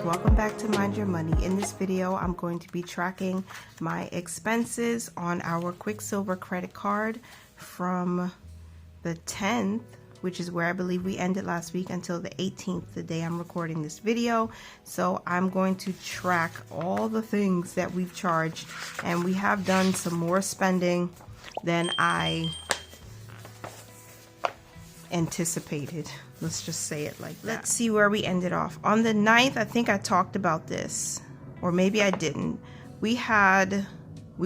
welcome back to Mind Your Money. In this video, I'm going to be tracking my expenses on our Quicksilver credit card from the 10th, which is where I believe we ended last week, until the 18th, the day I'm recording this video. So I'm going to track all the things that we've charged, and we have done some more spending than I anticipated. Let's just say it like that. Let's see where we ended off. On the 9th, I think I talked about this, or maybe I didn't. We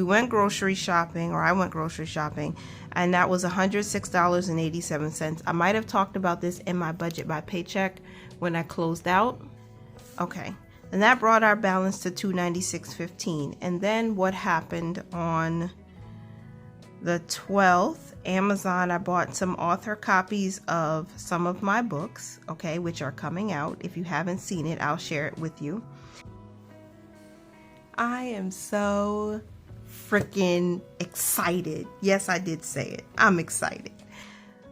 went grocery shopping, or I went grocery shopping, and that was $106.87. I might have talked about this in my budget by paycheck when I closed out. Okay, and that brought our balance to $296.15. And then what happened on the 12th, Amazon, I bought some author copies of some of my books, okay, which are coming out. If you haven't seen it, I'll share it with you. I am so freaking excited. Yes, I did say it. I'm excited.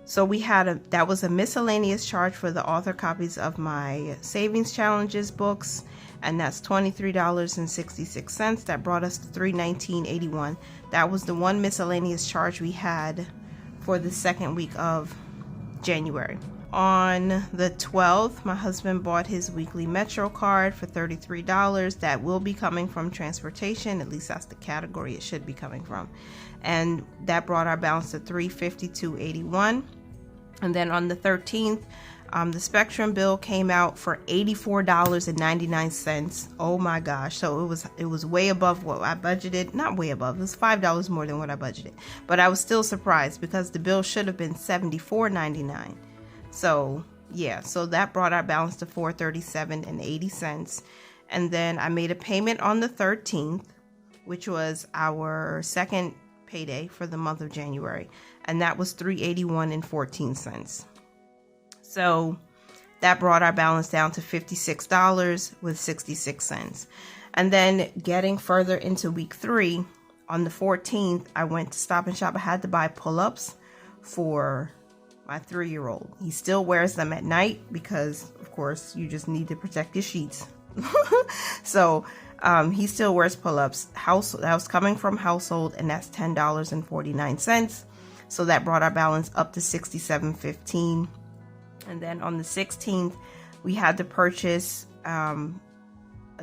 So we had that was a miscellaneous charge for the author copies of my Savings Challenges books, and that's $23.66. That brought us to $319.81. That was the one miscellaneous charge we had for the second week of January. On the 12th, my husband bought his weekly Metro card for $33. That will be coming from transportation. At least that's the category it should be coming from. And that brought our balance to $352.81. And then on the 13th, the Spectrum bill came out for $84.99. Oh my gosh. So it was way above what I budgeted. Not way above. It was $5 more than what I budgeted. But I was still surprised because the bill should have been $74.99. So yeah, so that brought our balance to $437.80. And then I made a payment on the 13th, which was our second payday for the month of January, and that was $381.14. So that brought our balance down to $56.66. And then getting further into week 3, on the 14th, I went to Stop and Shop. I had to buy pull-ups for my 3-year-old. He still wears them at night because, of course, you just need to protect your sheets. So he still wears pull-ups. That was coming from Household, and that's $10.49. So that brought our balance up to $67.15. And then on the 16th, we had to purchase a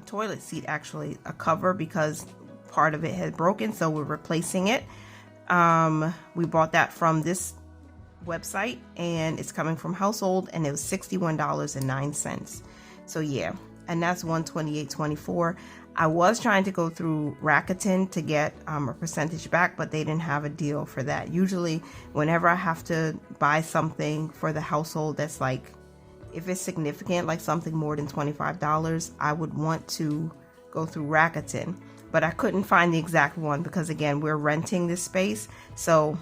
toilet seat, actually, a cover, because part of it had broken, so we're replacing it. We bought that from this website, and it's coming from Household, and it was $61.09. So yeah, and that's $128.24. I was trying to go through Rakuten to get a percentage back, but they didn't have a deal for that. Usually whenever I have to buy something for the household that's like, if it's significant, like something more than $25, I would want to go through Rakuten, but I couldn't find the exact one because, again, we're renting this space, so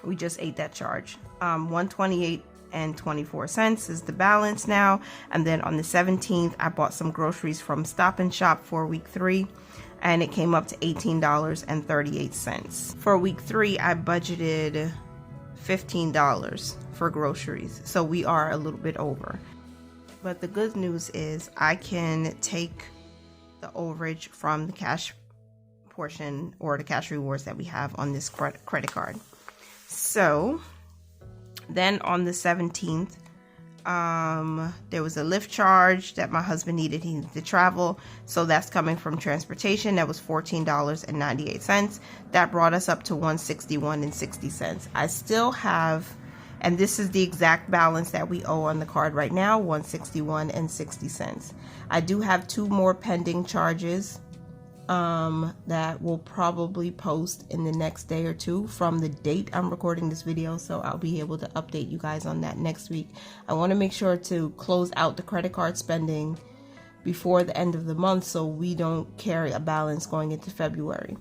we just ate that charge. $128.24 is the balance now. And then on the 17th, I bought some groceries from Stop and Shop for week 3, and it came up to $18.38. For week 3, I budgeted $15 for groceries, so we are a little bit over. But the good news is I can take the overage from the cash portion, or the cash rewards that we have on this credit card. So then on the 17th, there was a Lyft charge that my husband needed. He needed to travel, so that's coming from transportation. That was $14.98. That brought us up to $161.60. I still have, and this is the exact balance that we owe on the card right now, $161.60. I do have 2 more pending charges that will probably post in the next day or 2 from the date I'm recording this video, so I'll be able to update you guys on that next week. I want to make sure to close out the credit card spending before the end of the month so we don't carry a balance going into February.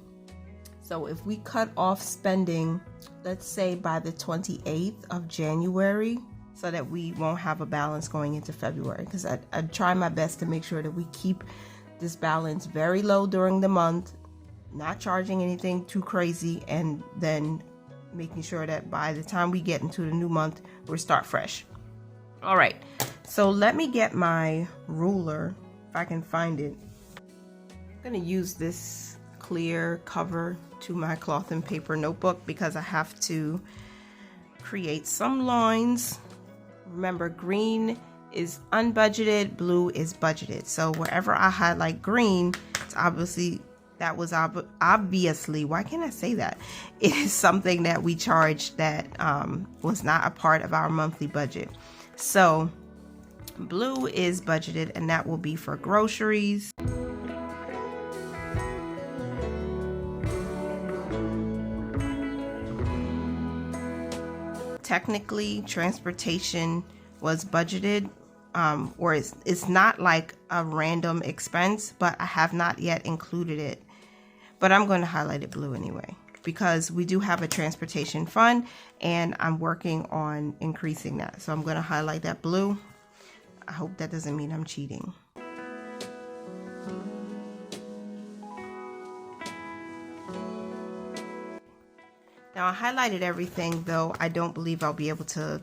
So if we cut off spending, let's say by the 28th of January, so that we won't have a balance going into February, because I try my best to make sure that we keep this balance very low during the month, not charging anything too crazy, and then making sure that by the time we get into the new month, we start fresh. All right, so let me get my ruler if I can find it. I'm gonna use this clear cover to my cloth and paper notebook because I have to create some lines. Remember, green is unbudgeted, blue is budgeted. So wherever I highlight green, it's obviously, obviously, why can't I say that? It is something that we charged that was not a part of our monthly budget. So blue is budgeted, and that will be for groceries. Technically, transportation was budgeted, or it's not like a random expense, but I have not yet included it. But I'm going to highlight it blue anyway, because we do have a transportation fund and I'm working on increasing that. So I'm going to highlight that blue. I hope that doesn't mean I'm cheating. Now I highlighted everything, though I don't believe I'll be able to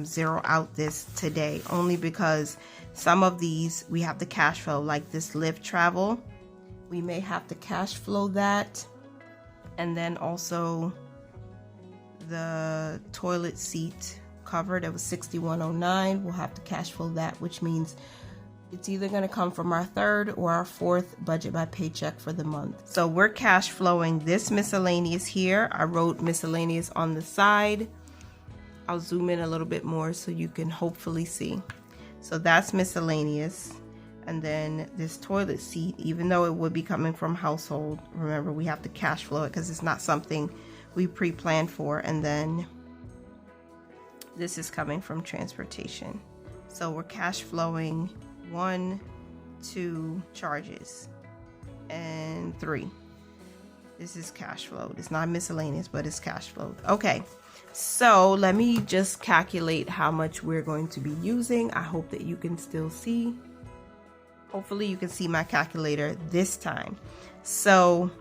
zero out this today, only because some of these we have to cash flow, like this Lyft travel. We may have to cash flow that, and then also the toilet seat cover that was $61.09. We'll have to cash flow that, which means it's either going to come from our third or our fourth budget by paycheck for the month. So we're cash flowing this miscellaneous here. I wrote miscellaneous on the side. I'll zoom in a little bit more so you can hopefully see. So that's miscellaneous. And then this toilet seat, even though it would be coming from household, remember we have to cash flow it because it's not something we pre-planned for. And then this is coming from transportation. So we're cash flowing 1, 2 charges, and 3. This is cash flow. It's not miscellaneous, but it's cash flow. Okay, so let me just calculate how much we're going to be using. I hope that you can still see. Hopefully you can see my calculator this time. So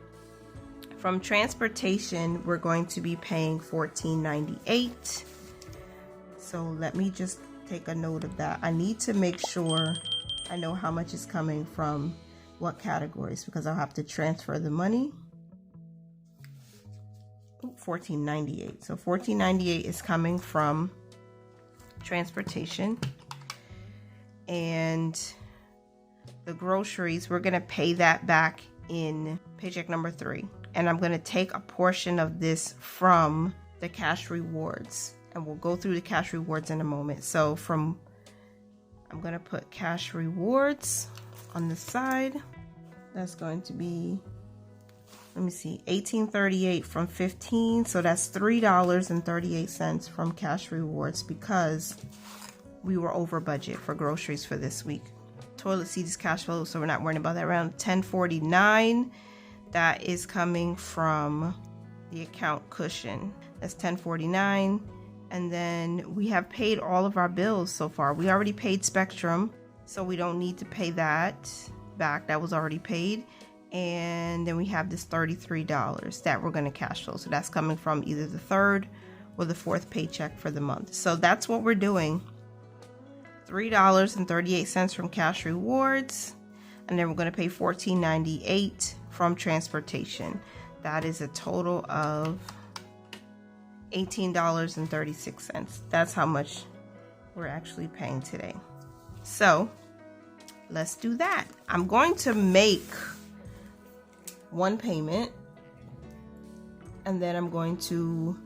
from transportation, we're going to be paying $14.98. So let me just take a note of that. I need to make sure I know how much is coming from what categories, because I'll have to transfer the money. $14.98. So $14.98 is coming from transportation, and the groceries, we're going to pay that back in paycheck number 3, and I'm going to take a portion of this from the cash rewards, and we'll go through the cash rewards in a moment. So I'm going to put cash rewards on the side. That's going to be, let me see, $18.38 from 15. So that's $3.38 from cash rewards because we were over budget for groceries for this week. Toilet seat is cash flow, so we're not worrying about that. Around $10.49, that is coming from the account cushion. That's $10.49. And then we have paid all of our bills so far. We already paid Spectrum, so we don't need to pay that back. That was already paid. And then we have this $33 that we're going to cash flow. So that's coming from either the third or the fourth paycheck for the month. So that's what we're doing. $3.38 from cash rewards. And then we're going to pay $14.98 from transportation. That is a total of $18.36. That's how much we're actually paying today. So let's do that. I'm going to make one payment, and then I'm going to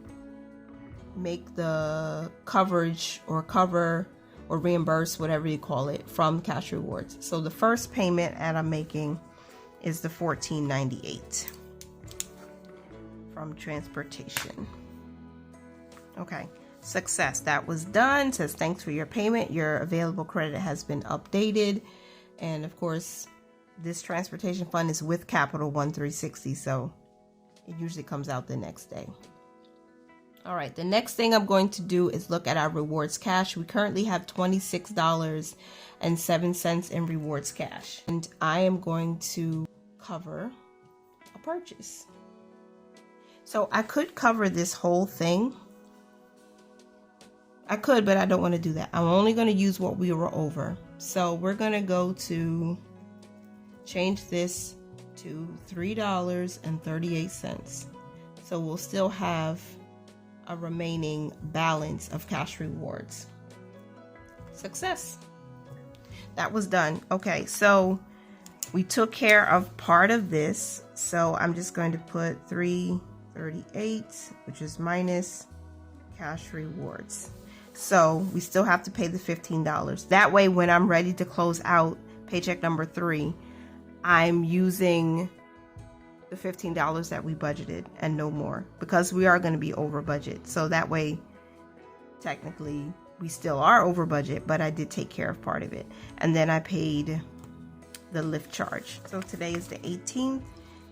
make the coverage or cover or reimburse, whatever you call it, from cash rewards. So the first payment that I'm making is the $14.98 from transportation. Okay, success. That was done. Says thanks for your payment. Your available credit has been updated. And of course, this transportation fund is with Capital One 360, so it usually comes out the next day. All right, the next thing I'm going to do is look at our rewards cash. We currently have $26.07 in rewards cash, and I am going to cover a purchase. So I could cover this whole thing. I could, but I don't want to do that. I'm only going to use what we were over. So we're going to go to change this to $3.38. So we'll still have a remaining balance of cash rewards. Success. That was done. Okay, so we took care of part of this. So I'm just going to put 338, which is minus cash rewards. So we still have to pay the $15. That way, when I'm ready to close out paycheck number 3, I'm using the $15 that we budgeted and no more, because we are going to be over budget. So that way, technically, we still are over budget, but I did take care of part of it. And then I paid the Lyft charge. So today is the 18th,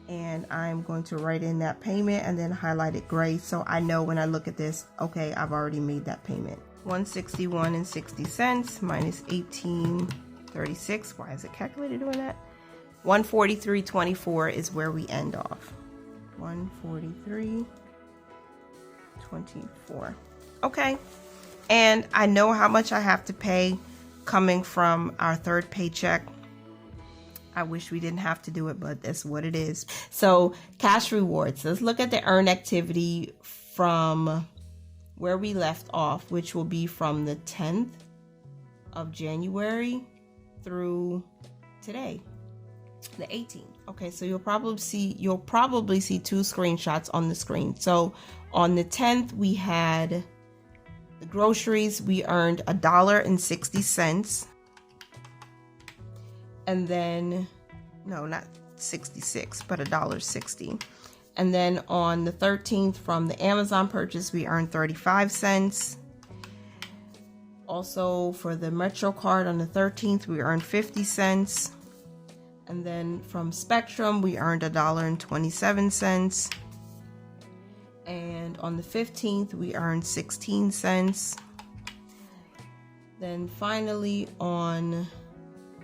and I'm going to write in that payment and then highlight it gray, so I know when I look at this, okay, I've already made that payment. 161.60 minus 18.36. Why is it calculated doing that? 143.24 is where we end off. 143.24. Okay, and I know how much I have to pay coming from our third paycheck. I wish we didn't have to do it, but that's what it is. So cash rewards. Let's look at the earn activity from where we left off, which will be from the 10th of January through today, the 18th. Okay, so you'll probably see 2 screenshots on the screen. So on the 10th, we had the groceries. We earned $1.60. And then, no, not 66, but $1.60. And then on the 13th, from the Amazon purchase, we earned 35 cents. Also for the Metro card on the 13th, we earned 50 cents. And then from Spectrum, we earned $1.27. And on the 15th, we earned 16 cents. Then finally on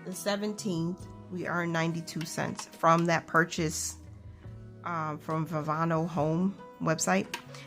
the 17th, we earned 92 cents from that purchase from Vivano Home website.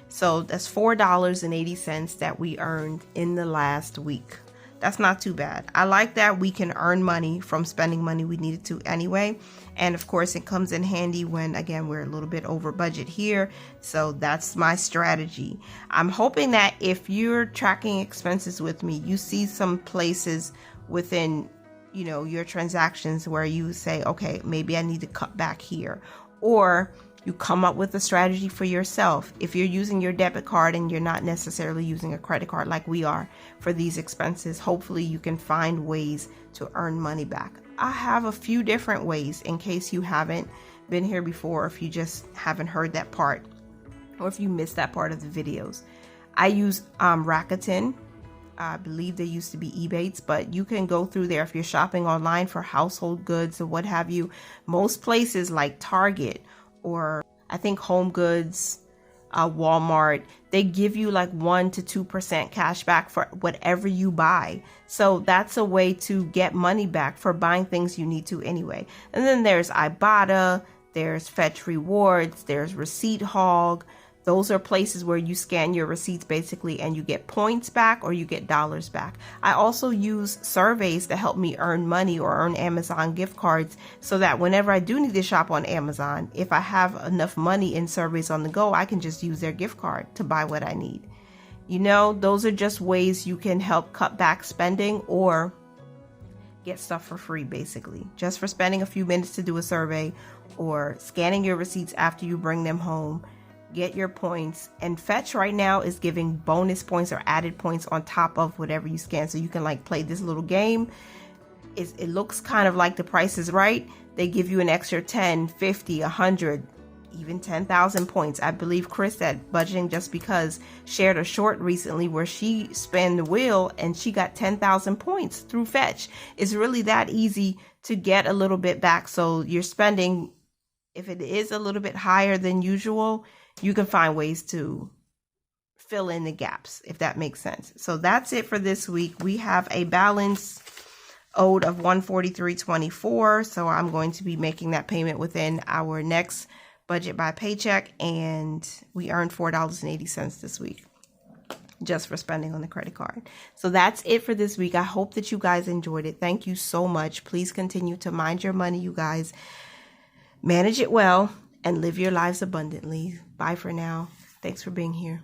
So that's $4.80 that we earned in the last week. That's not too bad. I like that we can earn money from spending money we needed to anyway. And of course, it comes in handy when, again, we're a little bit over budget here. So that's my strategy. I'm hoping that if you're tracking expenses with me, you see some places within, you know, your transactions where you say, okay, maybe I need to cut back here. Or you come up with a strategy for yourself. If you're using your debit card and you're not necessarily using a credit card like we are for these expenses, hopefully you can find ways to earn money back. I have a few different ways in case you haven't been here before, if you just haven't heard that part, or if you missed that part of the videos. I use Rakuten. I believe they used to be Ebates, but you can go through there if you're shopping online for household goods or what have you. Most places like Target, or I think Home Goods, Walmart, they give you like 1 to 2% cash back for whatever you buy. So that's a way to get money back for buying things you need to anyway. And then there's Ibotta, there's Fetch Rewards, there's Receipt Hog. Those are places where you scan your receipts basically and you get points back or you get dollars back. I also use surveys to help me earn money or earn Amazon gift cards, so that whenever I do need to shop on Amazon, if I have enough money in surveys on the go, I can just use their gift card to buy what I need. You know, those are just ways you can help cut back spending or get stuff for free, basically, just for spending a few minutes to do a survey or scanning your receipts after you bring them home. Get your points. And Fetch right now is giving bonus points or added points on top of whatever you scan, so you can like play this little game. It looks kind of like The Price is Right. They give you an extra 10, 50, 100, even 10,000 points. I believe Chris at Budgeting Just Because shared a short recently where she spun the wheel and she got 10,000 points through Fetch. It's really that easy to get a little bit back. So you're spending, if it is a little bit higher than usual, you can find ways to fill in the gaps, if that makes sense. So that's it for this week. We have a balance owed of $143.24. So I'm going to be making that payment within our next budget by paycheck. And we earned $4.80 this week. just for spending on the credit card. So that's it for this week. I hope that you guys enjoyed it. Thank you so much. Please continue to mind your money, you guys. Manage it well and live your lives abundantly. Bye for now. Thanks for being here.